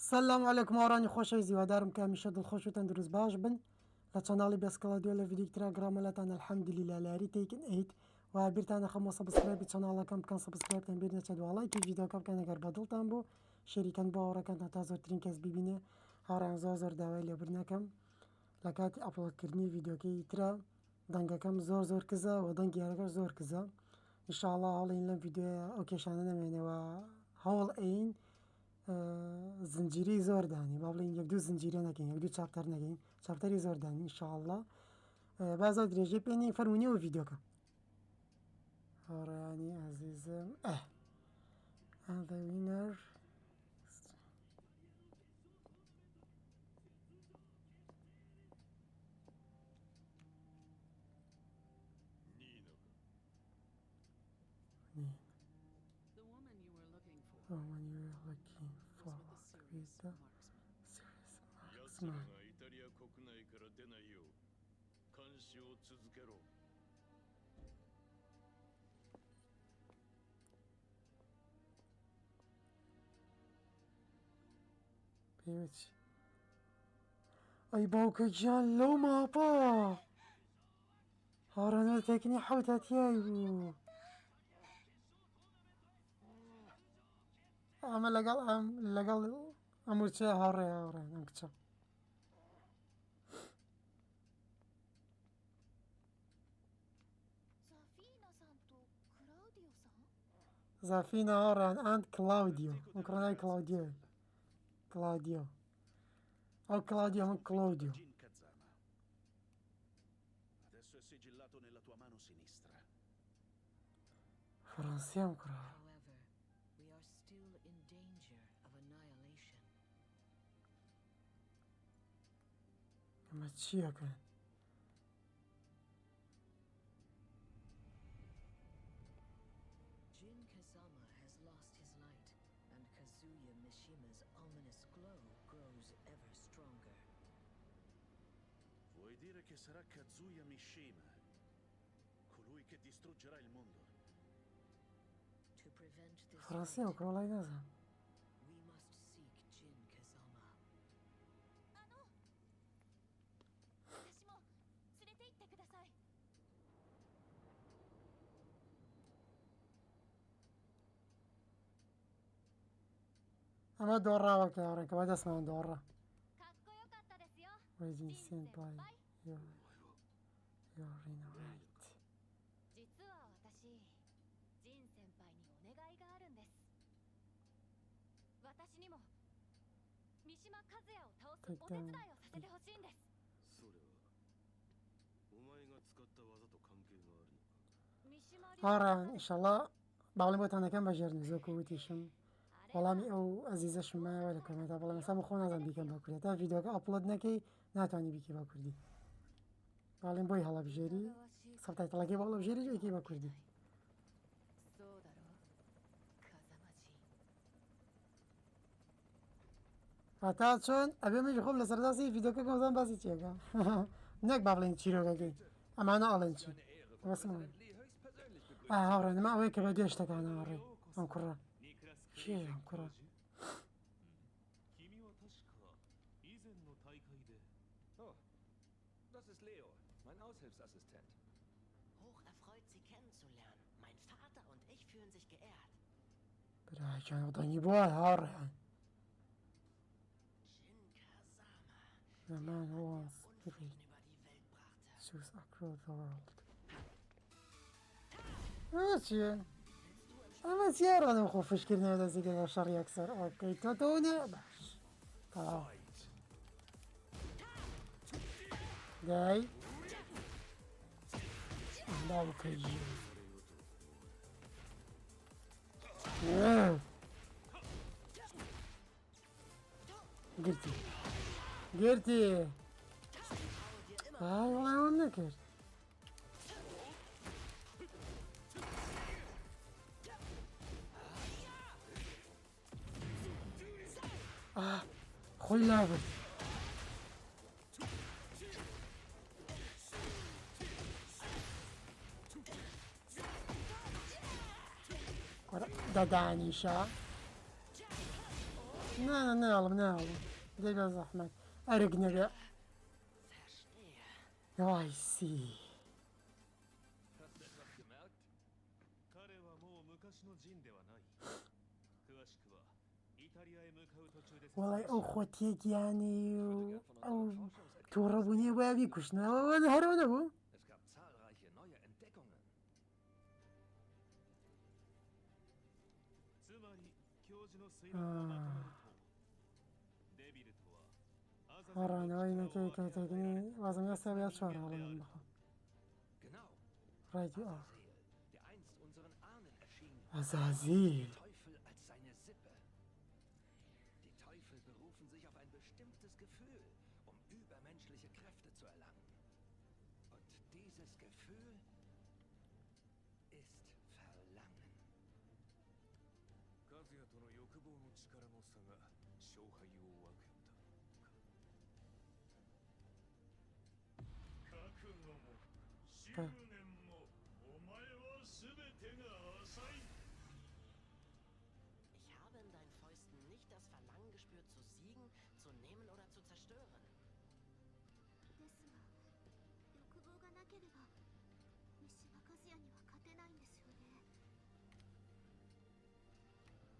السلام عليكم وراني خوشايزي ودارم كامل الخوش وتندرز باش بن لا تشانالي باسكلا ديال فيديو ترا جراملات انا الحمد لله لا ريتيكن 8 وبرت انا خمو سبسكرايب تشانال كان سبسكرايب تنبيرنا تدوا لايك فيديو كان غير بدل تامبو شركان بورا كانت تازور ترينكاس بيبينا هاران زوزر داوالي برناكم لكاتي ابلود كرني فيديو كي ترا دنگا كم زور كذا ودنگي هرقا زور كذا ان شاء الله هولين لم فيديو اوكي شاننا يعني و هول اين زنجيري زور داني بابلين يبدو زنجيري نكين يبدو شابتر نكين شابتري زور داني ان شاء الله بعض درجة بيني فرموني وفيديوكا يعني عزيزم and the winner The woman you were looking for. when you're looking for Was with a serious with the marksman. serious 奴ら marksman がイタリア国内から出ないよう監視を続けろ。 بيوتي اي باوكا جان لو مابا هارانا تكني حوتات يايبو اما لقال امورتي هاري نكتب زافينا هاران اند كلاوديو مكروناي كلاوديو او كلاوديو من كلوديو Jin Kazama. Adesso è sigillato nella tua mano sinistra. فرنسيا مكرا However, we are still in danger of annihilation. ما تشيا كان Jin Kazama has lost his light, and Kazuya Mishima's ominous glow grows ever stronger. Vuoi dire che sarà Kazuya Mishima, colui che distruggerà il mondo? To prevent this فرنسيا fate, مكرا لاي نازا we must seek Jin Kazama. 私も連れて行ってください。 اما دورا وكا هاران كما اسمع دورا かっこよかったですよ。 ويجين ジン先 سينباي 輩 you're in right 実は私、ジン先輩にお願いがあるんです。私にも三島和也を倒すお手伝いをさせてほしいんです。それはお前が使った技と関係があるのか。三島 هاران ان شاء الله بعلم بوت انا كان بجرني زوكو وتيشم والله او عزيزة شما ولا كما تا والله مسام خونا زن بيكم باكردي تا فيديو كا ابلود نكي ناتواني بيكي باكردي بعلم بوي هلا بجيري سبتايت لاكي والله بجيري جو كي باكردي そうだろう、風間ジン。 اتاتشون ابي مش خب لسرداسي فيديو كا كم زن باسي تشيكا نك بابلين تشيرو كي اما انا الانشي بس ما هاران ما ويك بديش تكانا هاري ام كرا شي ام كرا 君は確か以前の大会で Oh, das ist Leo, mein Aushilfsassistent. Hocherfreut, Sie kennenzulernen. Mein Vater und ich fühlen sich geehrt. براي كان وطني بوال هاران Jin Kazama, The man who der wants to Unfrieden be über die Welt brachte. choose across the world ماشي اما سيارة انا مخوفش كلنا هذا زي كذا شر يكسر اوكي توتوني باش طبعا جاي الله كيجي قلتي هاي والله ما نكر خوي لابد دادانيشا Ne alalım. Bir de biraz zahmet. Ergnere. Verstehe. I see. Hast du etwas gemerkt? 彼はもう昔のジンではない。詳しくはイタリアへ向かう途中で説明 والله し او خوتيك يعني او توربوني بابي كشنا وانا هرون ابو Es gab zahlreiche neue Entdeckungen. つまり教授の推論がまとまるとデビルとはアザゼル ورانا の وين 力を كي 分け与えられ تكني وزن يسوي اشهر على 人間である الله Genau. رايتي Azazel, der einst unseren Ahnen erschien. عزازيل Der Teufel als seine Sippe. Die Teufel berufen sich auf ein bestimmtes Gefühl, um übermenschliche Kräfte zu erlangen. Und dieses Gefühl ist Verlangen. カズヤとの欲望の力の差が勝敗を分けた。覚悟も執念もお前は全てが浅い。 Ich habe in deinen Fäusten nicht das Verlangen gespürt, zu siegen, zu nehmen oder zu zerstören. ですが欲望がなければ三島和也には勝てないんですよね。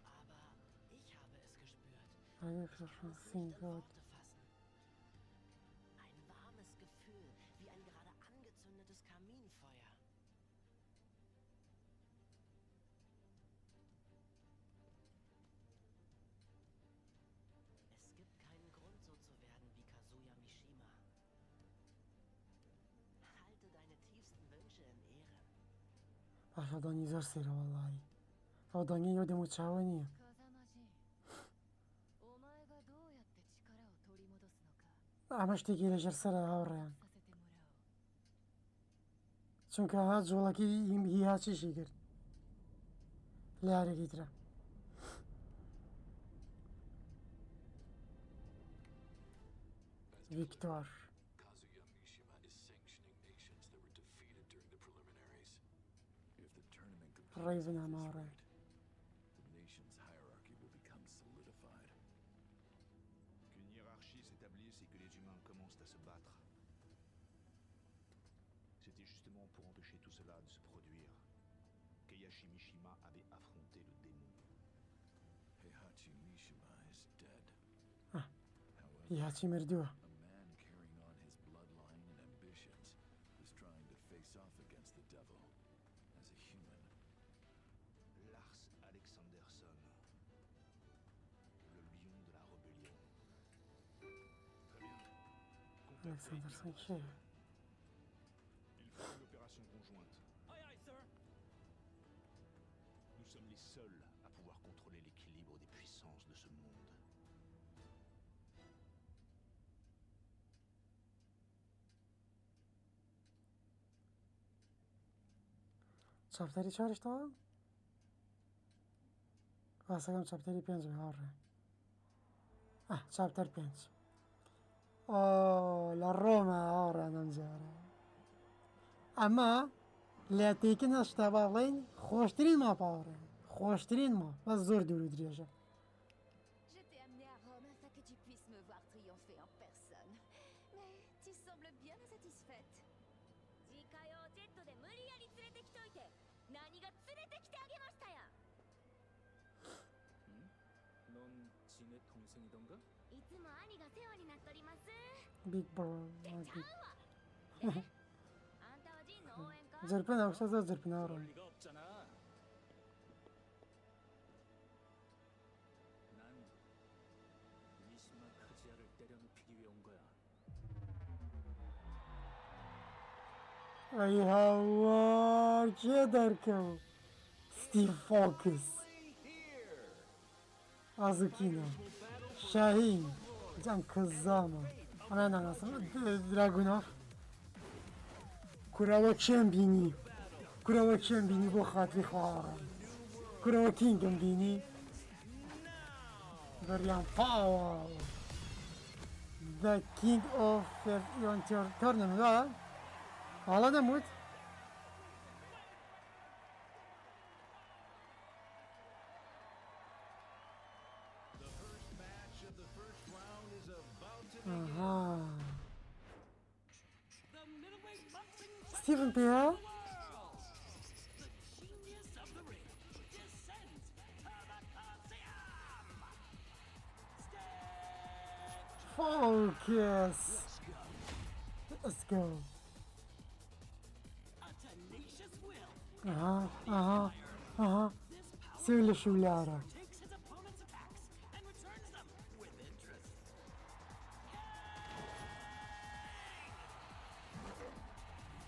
Aber ich habe es gespürt. هذا Ich kann في es nicht in السنجات Worte fassen. Ein warmes Gefühl, wie ein gerade angezündetes Kaminfeuer. Es gibt keinen Grund, so zu werden wie Kazuya Mishima. Halte deine tiefsten Wünsche in Ehren. أخذني زرسيرة والله أخذني يودي متشاونية 風間仁お前がどうやって力を取り戻すのか أما اشتكي لجرسرة هاوريان させてもらおう。 چونکە ها جوڵەکی هی هاچیشی کرد لارێکی ترە ویکتۆر Kazuya Mishima is sanctioning nations that were defeated during the preliminaries. If the tournament completes ڕێڤن at this هەماڕێ rate, the nation's hierarchy will become solidified. Qu'une hiérarchie s'établisse et que les humains commencent à se battre. C'était justement pour empêcher tout cela de se produire qu'Eihachi Mishima avait affronté le démon. Heihachi Mishima is dead. Ah. However, هی هاچی مردووە a man carrying on his bloodline and ambitions is trying to face off against the devil as a human. Lars Alexanderson, le lion de la rébellion. Très bien. Contactez ئەلەکسەندەرسن Ignatus. کێ Il faut une opération conjointe. Aye, aye, sir. Nous sommes les seuls à pouvoir contrôler l'équilibre des puissances de ce monde. چاپتەری چۆرشتەوە واسەکەم چاپتەری پێنج بێ هاوڕێ چاپتەر پێنج ئۆ لە ڕۆمە هاوڕێ نەمجارە ئەمە لاتێکن هەشتا با بڵێن خۆشترین ماپە هاوڕێ خۆشترین ما بەس زۆر دوور و درێژە Je t'ai amené à Rome afin que tu puisses me voir triompher en personne. Mais tu sembles bien insatisfaite. 次回をジェットで無理やり連れてきといて何が連れてきてあげましたや 넌 진의 동생이던가? いつも兄が世話になっとります بیگ بڕ ちゃうわあんたはジンの応援か زرپن ئەوشە زۆر زرپن هاوڕێ 그럴 리가 없잖아. 난 미시마 카지야를 때려눕히기 위해 온 거야. ئەی هاوار کێ دەرکەو ستیڤ فۆکس ئازوکینە شاهین جام کەزامە ئەمە ناناسم دراگونۆف کوراوە کێم بینی کوراوە کێم بینی بۆ خاتری خواڕە کوراوە کینگم بینی بەریان پاوە The King of Tournament حالا نمود ستيفن بيها فوكس. Let's go. اها اها اها سوي له شولارة.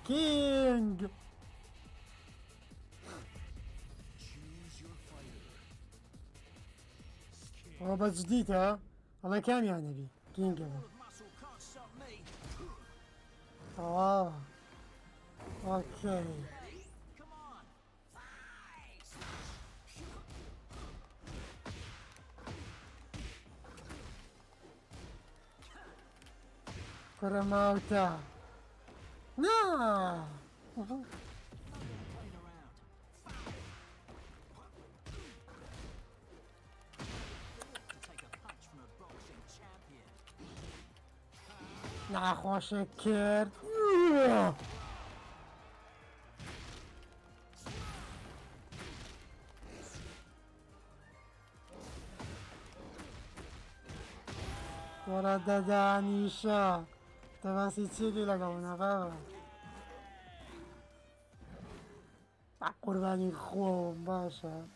كينج. هو بس جديد ها. والله كام يعني بي كينج هذا. اوكي. كرة موتى. لا. ناخوشكر. ورد دانيشا تفاسي تشيلي لقونا بابا قرباني خوم باشا.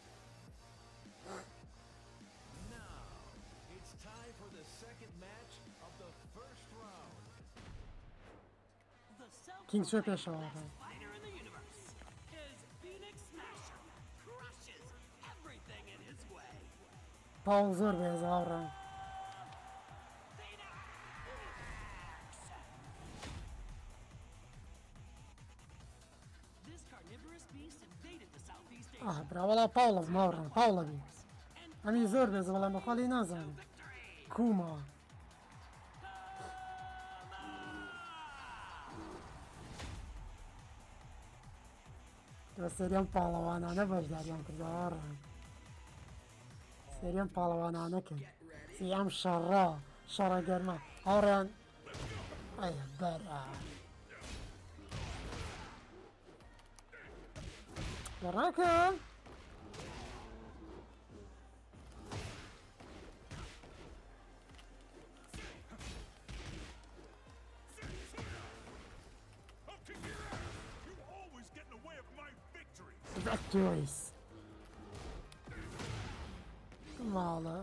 It's time for the second match of the first round. كينج شو بيشا واقع. Fighter in the universe. His Phoenix Smasher crushes everything in his way. باول زور بيزاورا. This carnivorous beast invaded the Southeast Asia. برا ولا باولا زمورا باولا بي. امي زور بيز ولا مخالي نازل. كوما. سريان بالوان انا باش داريان كدار. سريان بالوان انا كن. سيام شرا شرا قرما اوران. اي برا. وراك. Victories. Mala.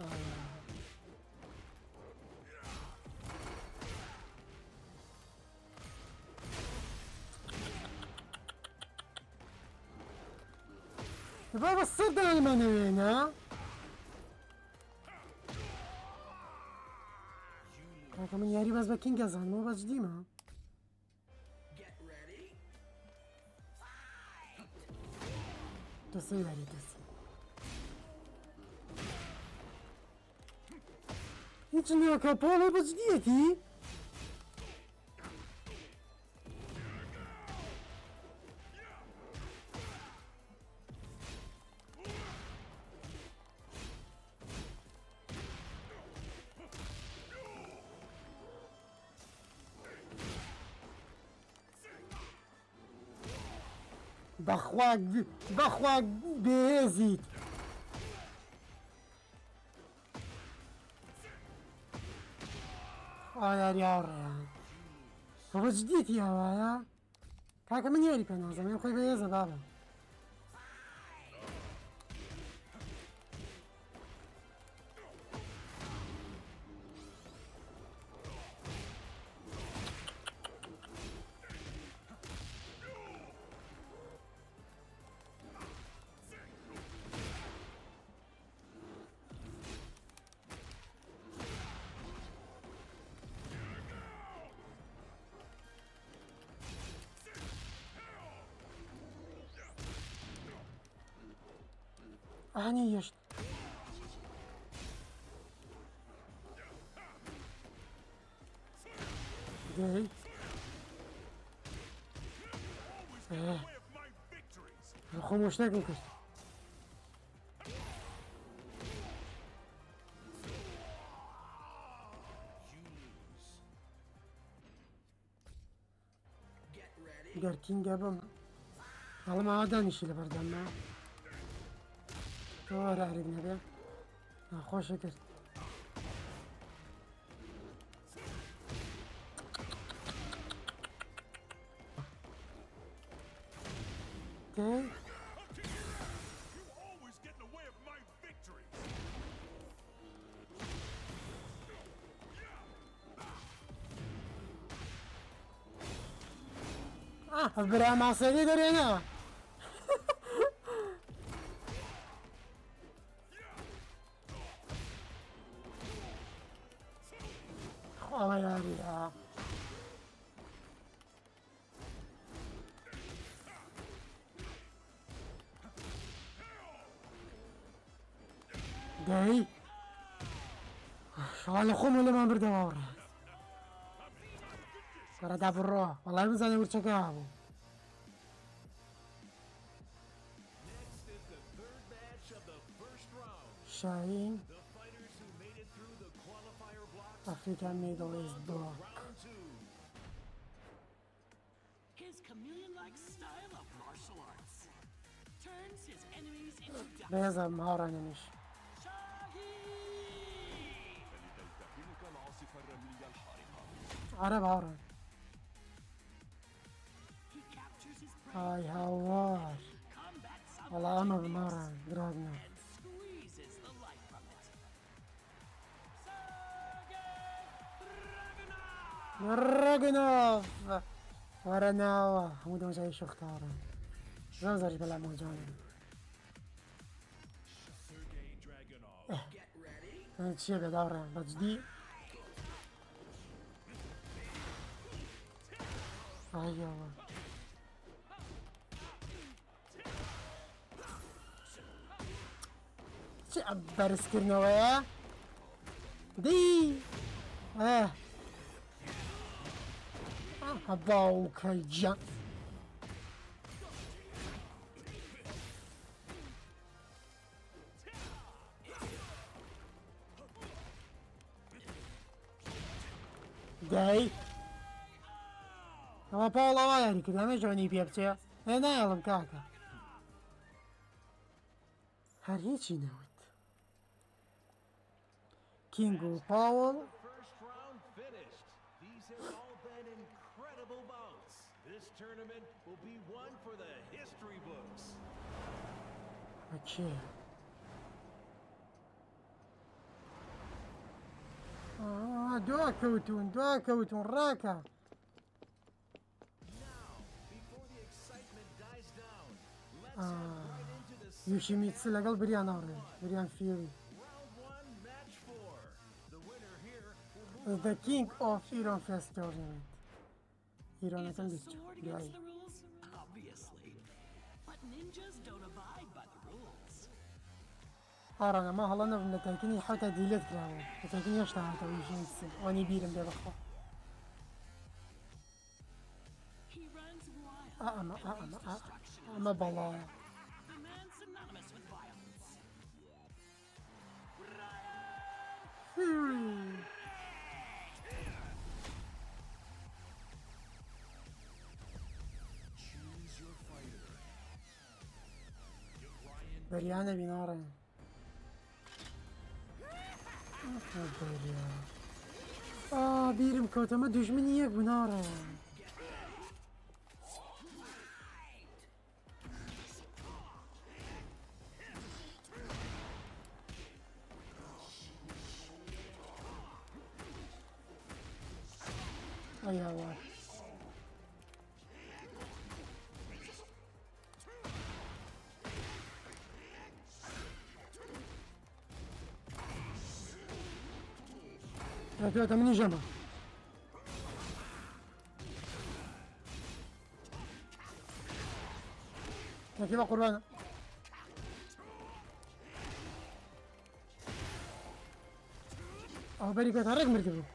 بابا الصدى المنوين ها. كمان ياري بس بكينج ازان مو بس ديما. تسي ياري تسي. هيك نيو كابولو بس ديتي. بخواق بيزيد. يا ريال هو جديد يا وايا كاكا من ياري كان زمان خوي بيزا بابا. أني يشت جاي الخموش ناكل كشت گەرکینگە بم هەڵم ئادانیشی لە بەردەمە تۆ وەرارێک نەبێ ناخۆشە کرد تێ Always get in the way of my victory. برا ماسەری دەرێنەوە خۆڵە یاریە دەی شەڵا لە خۆمە لەمان بردەواڕێ بەرەدا بڕۆ وەڵای بزانێ ورچەکە بوو Next is the third match of the first round. شاهین The fighters who made it through the qualifier blocks. ئەفریکا میدڵ ئیست بڵۆک Round two. His chameleon-like style of martial arts turns his enemies into dust. بێزە هاوڕانێنیش تلك العاصفة الرملية الحارقة. عرب هاوڕان He captures his prey, ئای هاوار combats وەڵا ئەمە بماڕان درادنە and squeezes the life from it. ڕگنۆف وەرە ناوە هەموو دەوزای شوختارن زۆر زەرش بەلا مۆجانن Sergei Dragunov. چیە بێداڕێن بەجدی ئایەوە چی ئەم بەرزکردنەوەیە دی باوکەی جان دەی ئەمە پاوڵەوە یاری کرد ئەمە جوانی پێ بچێ هێ نایڵم کاکە هەر هیچی نەوت کینگ و پاوڵ First round finished. These have all been incredible bouts. This tournament will be one for the history books. ئەچێ دوا کەوتون ڕاکە Now, before the excitement dies down, let's head right into the یوشیمیتس لەگەڵ بریان ناڕێ بریان فیری round one, match four. The winner here will move The King of Iron Fest Tournament ئیرانەکەم Is a بیت sword دوایی against the rules? Obviously. But ninjas don't abide by the rules. ئاران ئەمە هەڵە نەبم لە تاکینی حوتە دیلت کراوە لە تاکینی هێشتا هاتەوە یوشیمیتس وانی بیرم بێ بەخۆ He runs wild. ئەمە بەڵایە The man synonymous with violence. Choose your fighter. بەریانە بیناڕێ بیرم کەوتەمە دوژمنی یەک بناڕێ ئەیاوە راتوەکە منی ژەمە نەکی بە قوربانە ئەو بەری کۆتا ڕێک مردی بوو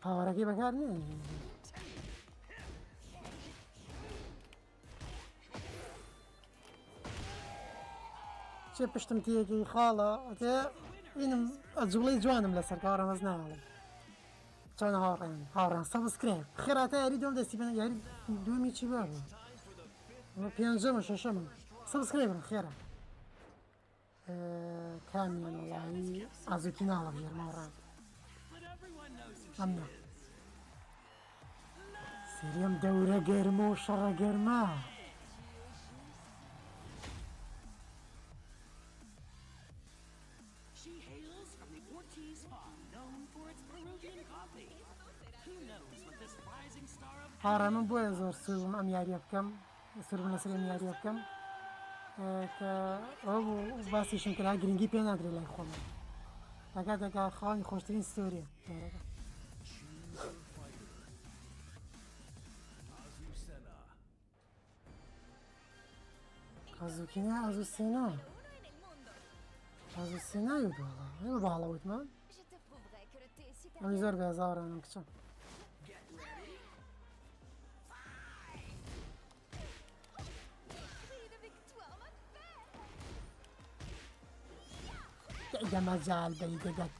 پاوەڕەکەی بەکار نیە چێ پشتم تیەکی خاڵە ئەتێ ئینم ئەجوڵەی جوانم لەسەر کارە مەز ناڵم چۆن هاوڕان سەبسکرایب خێراتە یاری دۆم دەستی بە یاری دومی چی بابە پێنجەمە شەشەمە سەبسکرایب بن خێرە کامیان وڵایی ئازوکی ناڵە ژێرمە هاوڕان ئەمە سریم دەورە گەرمە و شەڕە گەرمە She hails from the Ortiz farm, known for its Peruvian coffee. Who knows what this rising star of هاوڕێ من بۆیە زۆر سوورم ئەم یاریە بکەم سوورم لەسەر ئەم یاریە بکەم کە ئەو باسیشم کرا گرنگی پێ نادرێت لای خۆمە لەکاتێکا خاڵی خۆشترین ستۆریە ئازوکینە ئازوسێنا ئازوسێنا و باڵا ئێوە باڵەوتمان Je te prouverai que le thé est super. ئەمی زۆر بێزاڕانم کچە Cri de victoire, ma belle. إذا ما زال بيدقت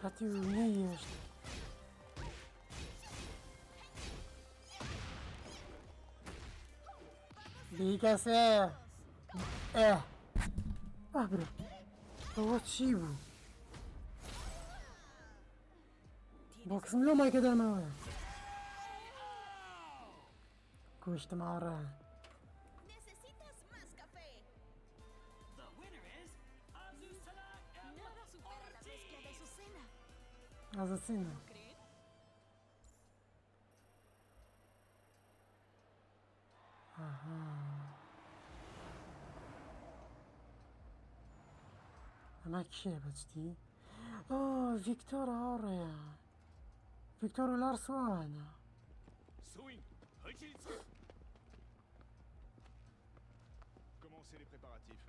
هاتي ونيش بيكاسي برو هو چی بود بوکسم لو مایک دارم کشتم آره Necesitas más café. the winner is Azucena Nada supera la mezcla de Azucena. Assassino. أنا كيف بتجدي؟ فيكتور هوريا فيكتور لارسوانا Commencez les préparatifs.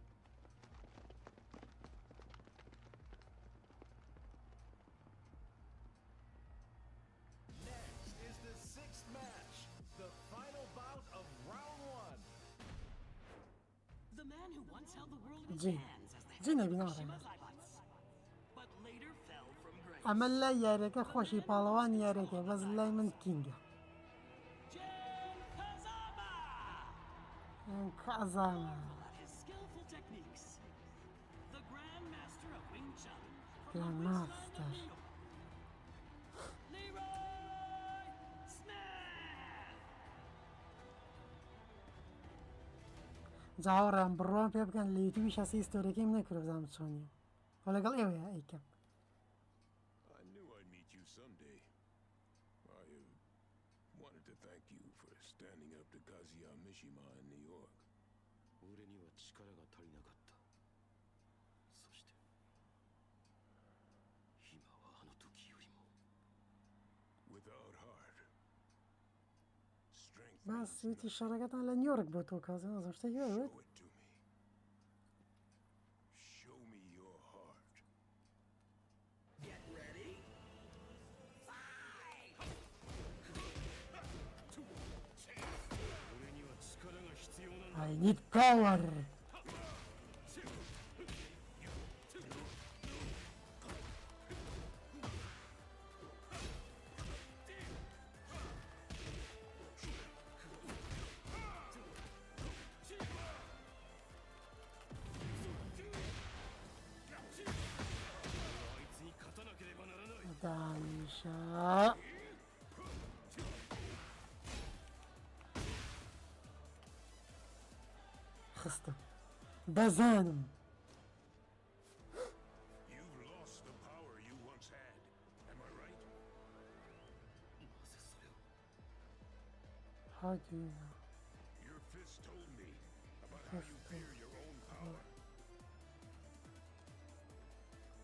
Next is the sixth match, the final bout of round one. the man who once held the world in his Jin. hands as the Jin head abi of ne Mishima's var? Ibex, but later fell from grace. ئەمە لای یارەکە خۆشی پاڵەوان یارەکە بەس لای من کینگە Jin Kazama! کازانە At his skillful techniques, the Grand Master of Wing Chun from Grand the wasteland Master. of New York, Leroy Smith! جاوەڕیان بڕوان پێ بکەن لە یوتیوبی شاسی هیستۆریەکەیم نەکرد بزانم چۆنیە و لەگەڵ ئێوەیە ئەیکەم I knew I'd meet you someday. I wanted to thank you for standing up to Kazuya Mishima in New York. 俺には力が足りなかったそして今はあの時よりも Without heart, strength باس ویتی شەڕەکەتان لە نیویۆرک بۆ تۆ کازە نازم شتێکی show وێت it to me. Show me your heart. Get ready. I need power دانشا خستم بزانم You've lost the power you once had. Am I right? なぜそれを How do you know? Your fist told me about how you fear your own power.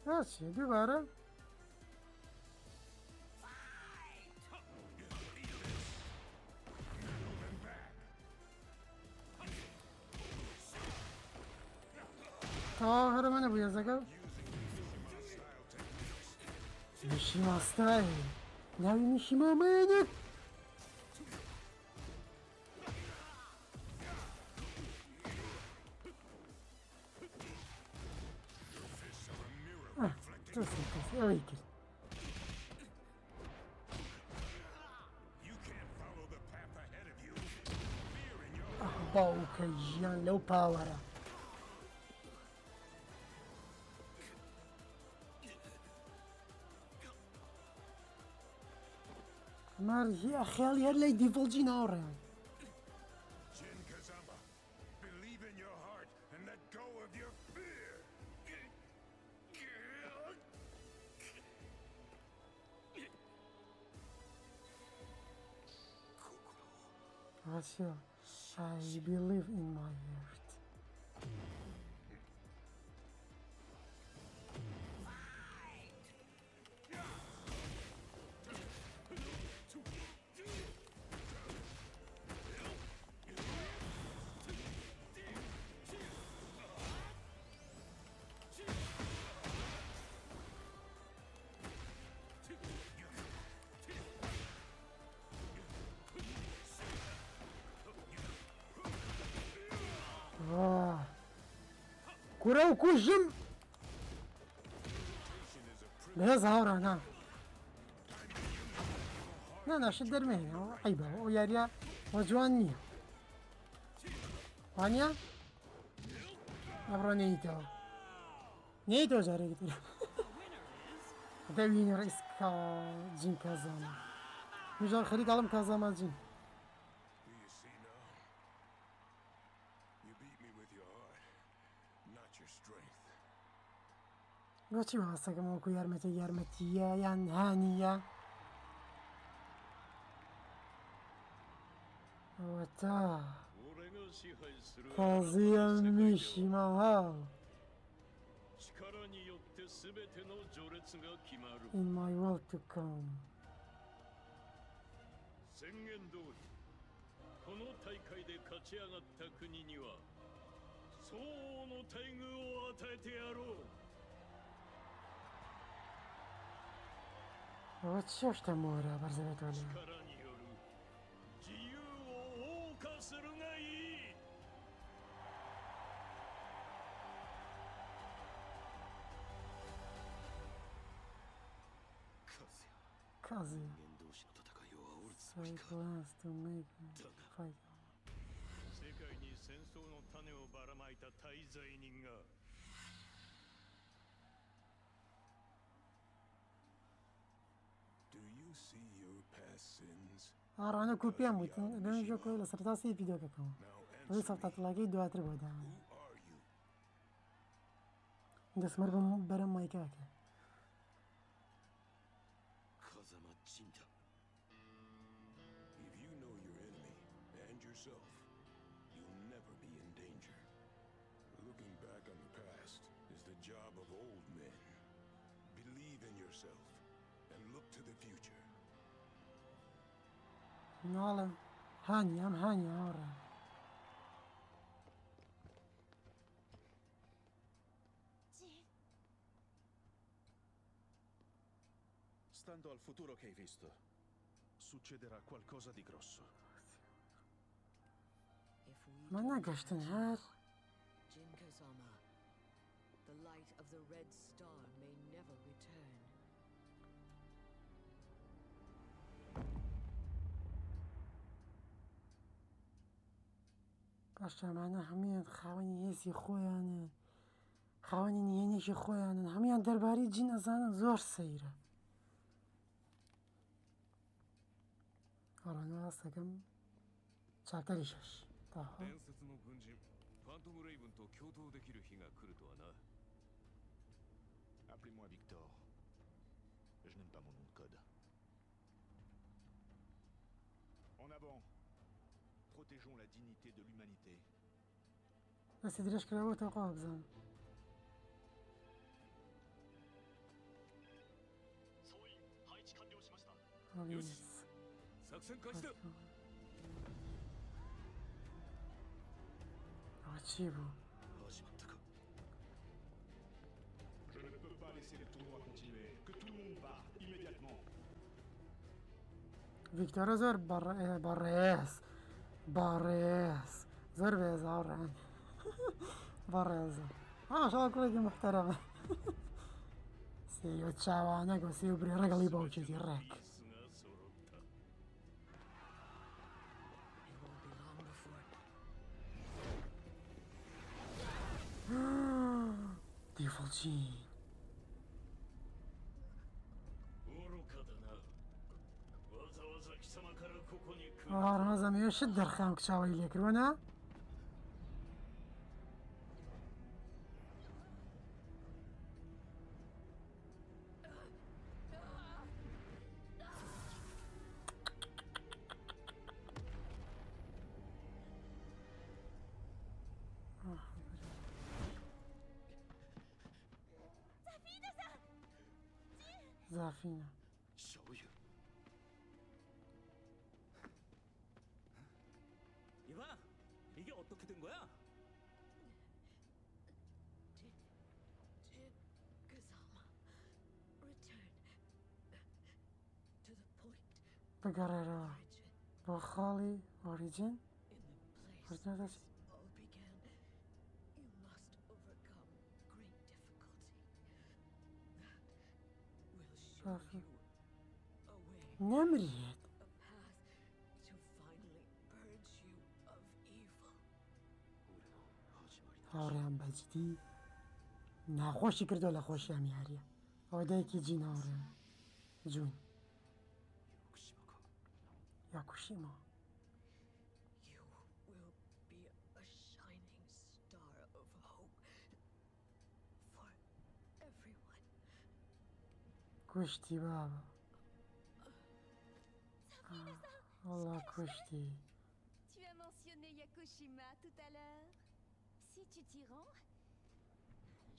ماشي دوباره آخر من ابو يزاكا ميشيما ستايل ناوي ميشيما مانك توصل اويكل You can't follow the path ahead of you. Fear in your باوكا جيان لو باورا مارجي اخيالي هلا ديفولجي نورا Jin Kazama. Believe in your heart and let go of your fear. Asya, I believe in my heart. كرة وكجم لا ظهر هنا لا شد المهنة عيبة وياريا وجوانية وانيا أبرو نيتو جاري كتير ده وينر إسكا جين كازاما مجال خريط عالم كازاما جين Do you see now? You beat me with your heart, not your strength. قوتي واسا كموكو يارمتية يان هانية وتا 俺が支配する كازيا ميشيما هاو 力によって全ての序列が決まる in my world to come 宣言通りこの大会で勝ち上がった国には相応の待遇を与えてやろう وتشوف تمورا برزبت عليه 力による自由を謳歌するがいい كازي 人間同士の戦いを煽るつも so り he か plans to make a fight 世界に戦争の種をばらまいた大罪人が Do you see your past sins? أرى أنا كوبيا موتن لأنه جو كويلة سرطاسي فيديو كاكاو Now وهي answer صوت me. تلاقي دو أتر بودا Who are you? دس مر برم مايكاكا 風間陣だ If you know your enemy and yourself, you'll never be in danger. Looking back on the past is the job of old men. Believe in yourself and look to the future. نعلم هاني أم هاني أورا Stando al futuro che hai visto, succederà qualcosa di grosso. If we ما don't ناقشت catch نهار Jin Kazama, the light of the Red Star may never return. باشا معنا هميان خاوني هيسي خويانا خاوني نينيشي خويانا هميان درباري جين أزانا زور سيرة أرانا أستكم شاكري شاش طاها 伝説の軍人ファントム・レイブンと共闘できる日が来るとはな Appelez-moi Victor. Je n'aime pas mon nom de code. En avant. Protégeons la dignité de l'humanité. بس يدريش كلاوة توقع بزان أبيس 作戦開始だ عجيبو 始まったか فيكتوريا زور باريس زور بيزار يعني باريس ما شاء الله كل محترمة سيو تشاوانا كو سيو بري رجلي بوجي الرك 椅子が揃った It won't be long before. ديفولجين 愚かだなわざわざ貴様からここに来る هذا ما يشد الخام كشاوي ليك رونا زافينة 小雨이봐 이게 어떻게 된 거야? Kazama, return to the point بقرر origin, بخالي أوريجين in the place Origin where is- this all began. You must overcome great difficulty. That will show Perfect. you a way, نمريت a path to finally purge you of evil. 俺の始まりだ هاوريان بجدي ناخوشي كردو لخوشي أمي هاريا أو دايكي جين هاوريان جون 福島か ياكوشيما You will be a shining star of hope for everyone. كشتي بابا والله كشتي Tu as mentionné Yakushima tout à l'heure. Si tu t'y rends,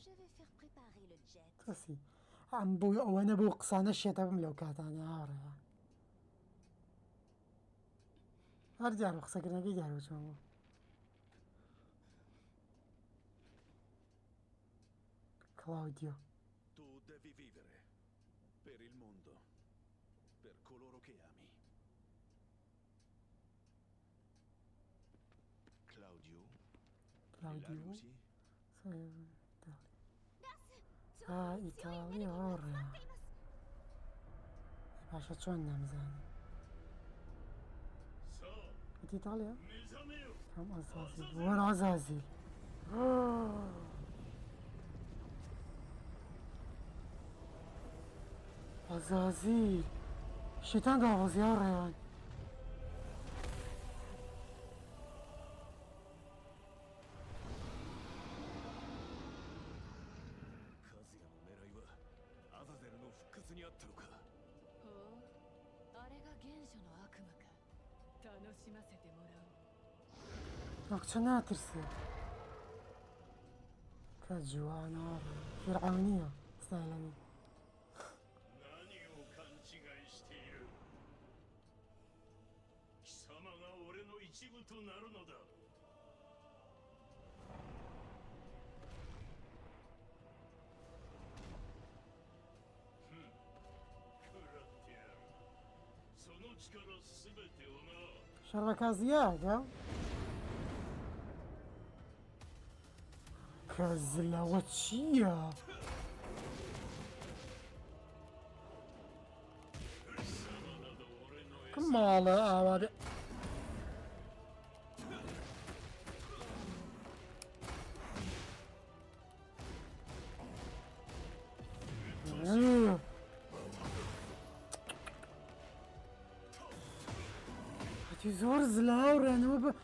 je vais faire préparer le jet. تسي عم بو وانا بو قصانا الشيطة بملوكات انا هاوريان ارجع رخصة كنا بيجي وشمو كلاوديو Tu devi vivere per il mondo, per coloro che ami. Claudio, e la كلاوديو Lucy, إيطاليا هاوريان باشا شون نمزاني さあ إنت إيطاليا 目覚めよ كم أزازيل وين أزازيل أزازيل الشيطان دافز يا ريان أقتنع ترسي كجوانا فرعونية ستايلاني 何を勘違いしている貴様が俺の一部となるのだふん食らってやるその力すべてをな شركة زيادة كزلة واتشية كمالة أوادي زور زلاور أنا ما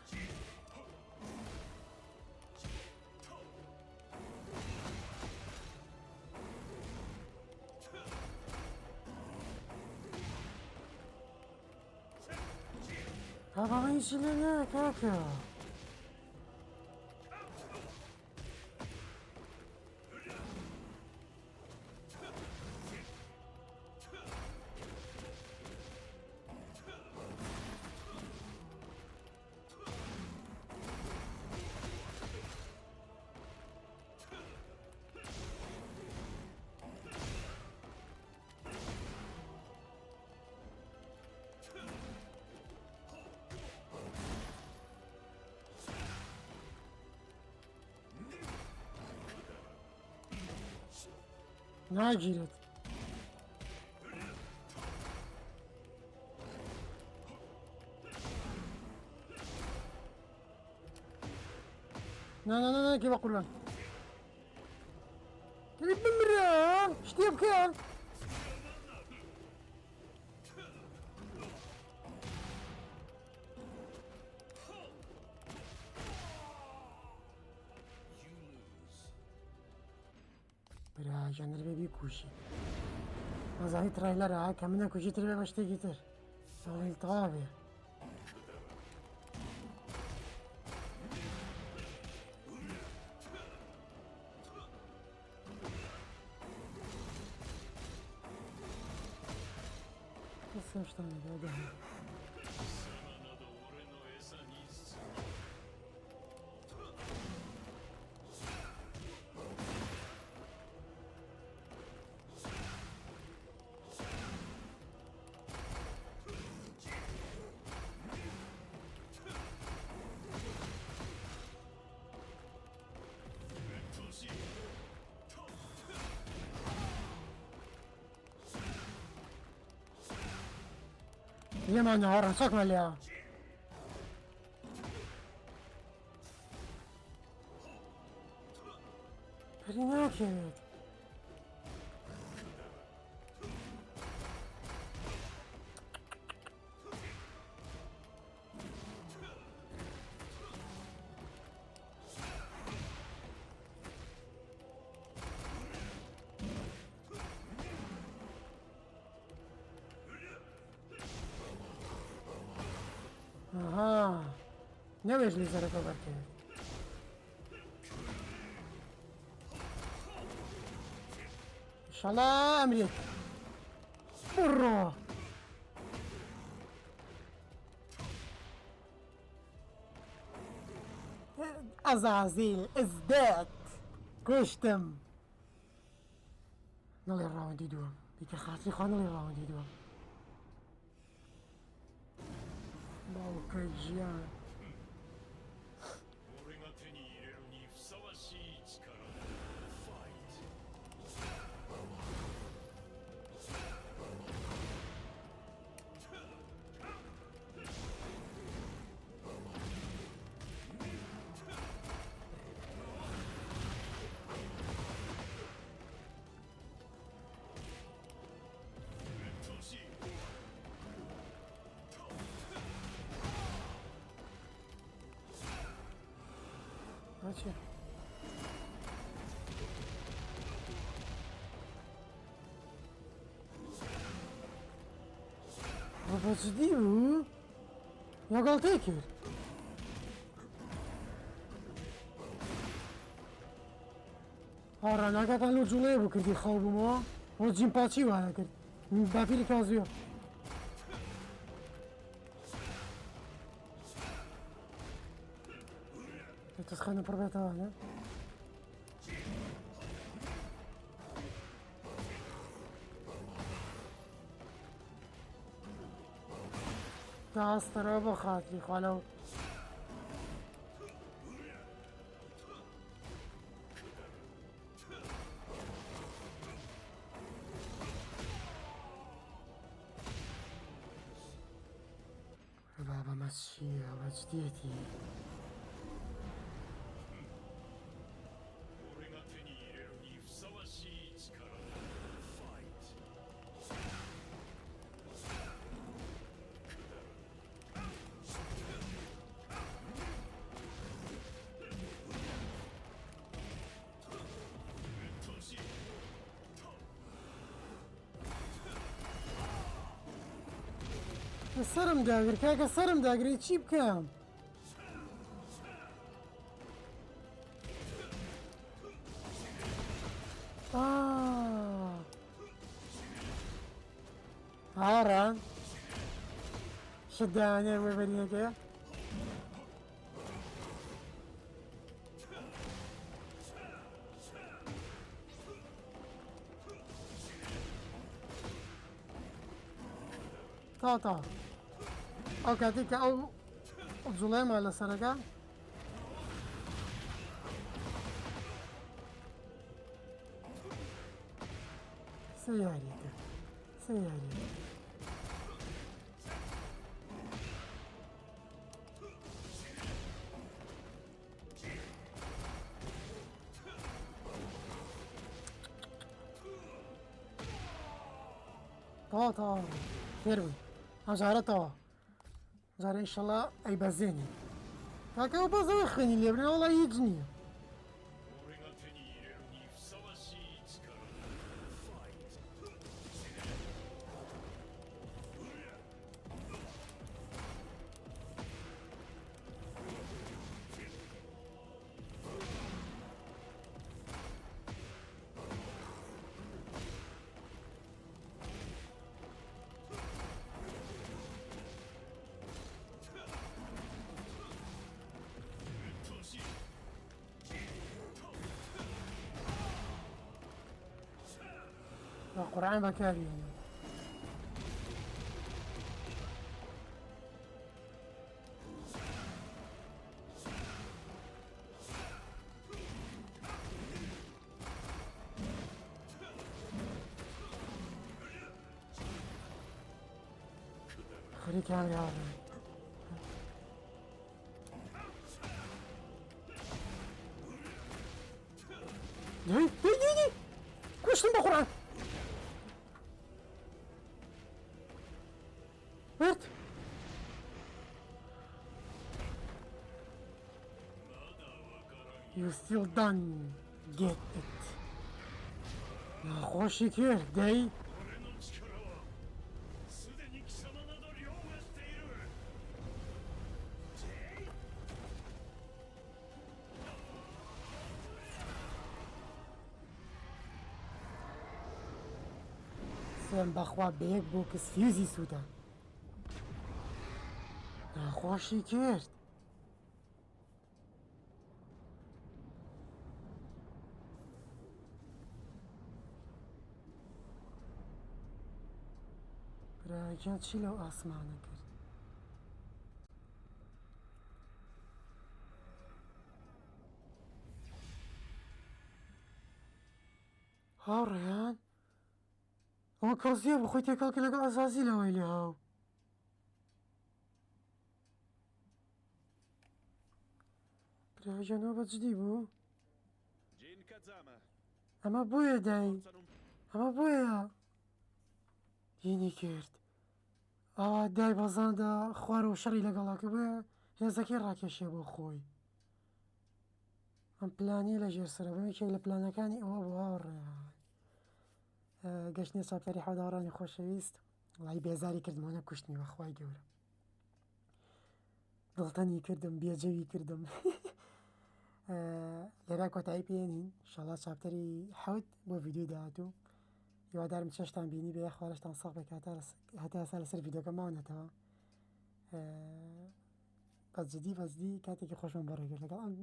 هذا ما يشيل لك هكا ناگیرێت ناکی بە قوربان بمرە شتێ بکە براژەنەر بێ بیکوشی ئەزانی ترایلەرە کە منە کوژی تر بێ بە شتێکی تر ساڵی تەوا بێ Yemen hara sokma ya. Peri ne yapıyor? Aha. Ne vezli zarar kabartı? İnşallah emret. Burro. Azazil ازداد كشتم نالي الراوند يدوم بيك خاطري خان نالي الراوند يدوم باوكجيان Açı. Babacı değil bu. Yagaltı ekir. Ara ne kadar loculuğa bu kırdı xalbıma. O cimpaçı var kırdı. Bafiri kazıyor. تسخن بربيتها هنا تاسترا بخاطري خالو بابا مسيح وجديتي السرم داقر كاكا السرم داقر يتشيب كام هارا شداني ويبني كيا تا او كاتيك او ظلام على سرقة سياريك سياريك طوا فيروي أجارة طوا جارة إن شاء الله أي بزيني كاكا وبازا يخني اللي يبني والله يجني قرآن بكاري يعني. خليك يعني هذا دي كوش تنبا قرآن What? You still done get it. خوشی کرد دی سم بخوا بیگ بوکس فیوزی سودا خوشی کرد براکان چی لو آسمانه کرد ها ریان اما کازیه بخوی تکل که لگه ازازی لویلی هاو براکان او بجدی بو اما بویه دایی اما بویه دینی کرد ئەوە دای بەزاندا خوار و شەڕی لەگەڵاکە بێ هێزەکەی ڕاکێشێ بۆ خۆی ئەم پلانی لە ژێرسرە بەمێکێک لە پلانەکانی ئەوە بۆ هاوڕێ گەشتنی چاپتەری حەوداڕانی خۆشەویست وڵی بێزاری کردمەوە کوشتنی بەخوای گەورە دڵتەنی کردم بێجەوی کردم لێرا کۆتایی پێێنین ئینشەڵا چاپتەری حەوت بۆ ڤیدیۆ داهاتوو هیوادارم چێشتان بینی بێ خوارشتان سەڵ بێ هەتا ئێستا لەسەر ڤیدیۆکە ماونەتەوە بەجددی کاتێکی خۆشمان بەڕێگرت لەگەڵ ئەم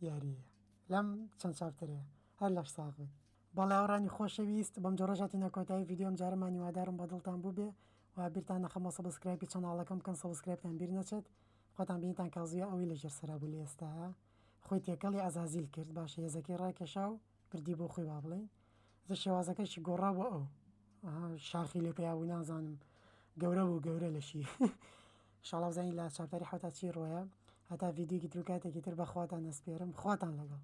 یاریەیە لەم چەند چاپتەرەیە هەر لەش ساغ بن بەڵێ ئەوڕانی خۆشەویست بەم جۆرەژاتینە کۆتایی ڤیدیۆم جارەمان هیوادارم بە دڵتان بوو بێ و بیرتان نەخەمە سەبسکرایبی چەناڵەکەم بکەن سەبسکرایبتان بیر نەچێت خۆتان بینیتان کازویە ئەوەی لە ژێر بوو لە ئێستاە خۆی تێکەڵی ئازازیل کرد باشە هێزەکەی ڕاکێشا و بردی بۆ خۆی با بڵێن شێوازەکەیشی گۆڕا بۆ ئەو شاخی لێ پێیاوی نازانم گەورە بوو گەورە لەشی شڵاو زانی لە چاپتەری حوتا چی ڕۆیە هەتا ڤیدیۆکی تر کاتێکی تر بەخواتان نەسپێرم خواتان لەگەڵ